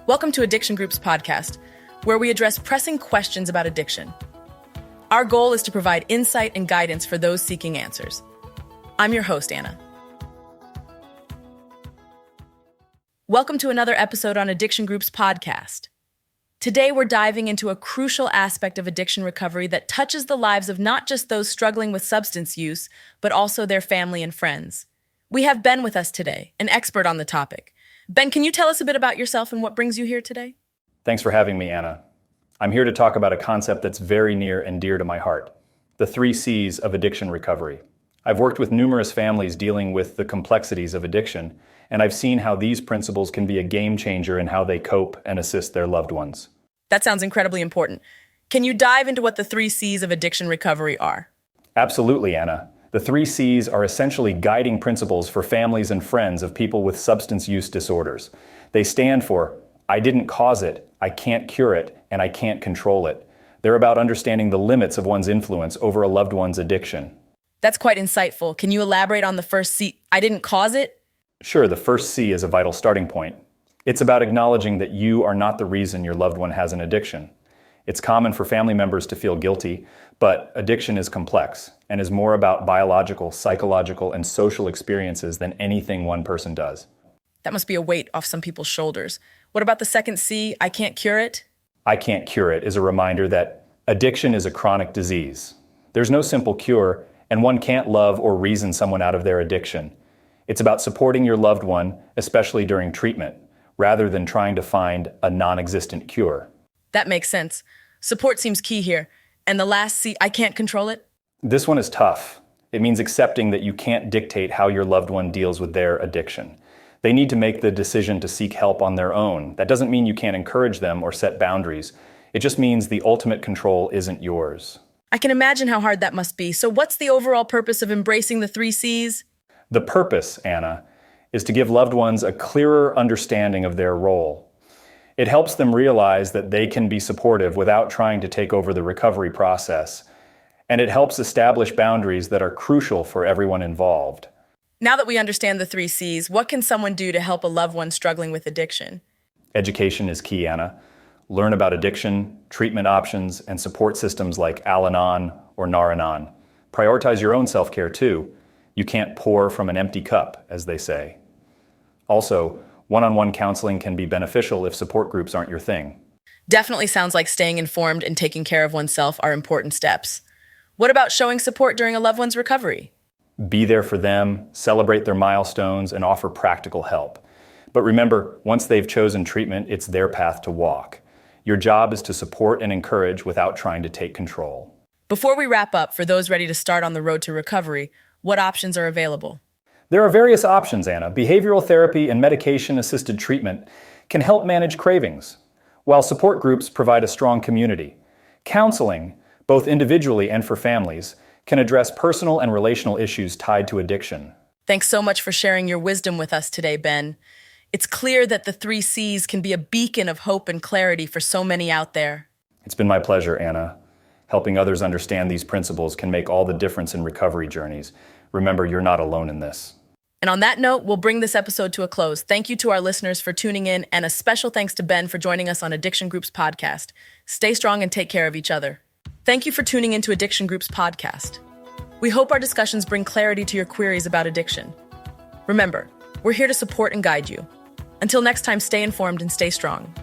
Welcome to Addiction Group's podcast, where we address pressing questions about addiction. Our goal is to provide insight and guidance for those seeking answers. I'm your host, Anna. Welcome to another episode on Addiction Group's podcast. Today, we're diving into a crucial aspect of addiction recovery that touches the lives of not just those struggling with substance use, but also their family and friends. We have Ben with us today, an expert on the topic. Ben, can you tell us a bit about yourself and what brings you here today? Thanks for having me, Anna. I'm here to talk about a concept that's very near and dear to my heart, the 3 C's of addiction recovery. I've worked with numerous families dealing with the complexities of addiction, and I've seen how these principles can be a game changer in how they cope and assist their loved ones. That sounds incredibly important. Can you dive into what the 3 C's of addiction recovery are? Absolutely, Anna. The 3 C's are essentially guiding principles for families and friends of people with substance use disorders. They stand for, I didn't cause it, I can't cure it, and I can't control it. They're about understanding the limits of one's influence over a loved one's addiction. That's quite insightful. Can you elaborate on the first C, I didn't cause it? Sure, the first C is a vital starting point. It's about acknowledging that you are not the reason your loved one has an addiction. It's common for family members to feel guilty, but addiction is complex and is more about biological, psychological, and social experiences than anything one person does. That must be a weight off some people's shoulders. What about the second C, I can't cure it? I can't cure it is a reminder that addiction is a chronic disease. There's no simple cure, and one can't love or reason someone out of their addiction. It's about supporting your loved one, especially during treatment, rather than trying to find a non-existent cure. That makes sense. Support seems key here. And the last C, I can't control it? This one is tough. It means accepting that you can't dictate how your loved one deals with their addiction. They need to make the decision to seek help on their own. That doesn't mean you can't encourage them or set boundaries. It just means the ultimate control isn't yours. I can imagine how hard that must be. So what's the overall purpose of embracing the 3 C's? The purpose, Anna, is to give loved ones a clearer understanding of their role. It helps them realize that they can be supportive without trying to take over the recovery process. And it helps establish boundaries that are crucial for everyone involved. Now that we understand the 3 C's, what can someone do to help a loved one struggling with addiction? Education is key, Anna. Learn about addiction, treatment options, and support systems like Al-Anon or Nar-Anon. Prioritize your own self-care too. You can't pour from an empty cup, as they say. Also, one-on-one counseling can be beneficial if support groups aren't your thing. Definitely sounds like staying informed and taking care of oneself are important steps. What about showing support during a loved one's recovery? Be there for them, celebrate their milestones, and offer practical help. But remember, once they've chosen treatment, it's their path to walk. Your job is to support and encourage without trying to take control. Before we wrap up, for those ready to start on the road to recovery, what options are available? There are various options, Anna. Behavioral therapy and medication-assisted treatment can help manage cravings, while support groups provide a strong community. Counseling, both individually and for families, can address personal and relational issues tied to addiction. Thanks so much for sharing your wisdom with us today, Ben. It's clear that the 3 C's can be a beacon of hope and clarity for so many out there. It's been my pleasure, Anna. Helping others understand these principles can make all the difference in recovery journeys. Remember, you're not alone in this. And on that note, we'll bring this episode to a close. Thank you to our listeners for tuning in, and a special thanks to Ben for joining us on Addiction Group's podcast. Stay strong and take care of each other. Thank you for tuning into Addiction Group's podcast. We hope our discussions bring clarity to your queries about addiction. Remember, we're here to support and guide you. Until next time, stay informed and stay strong.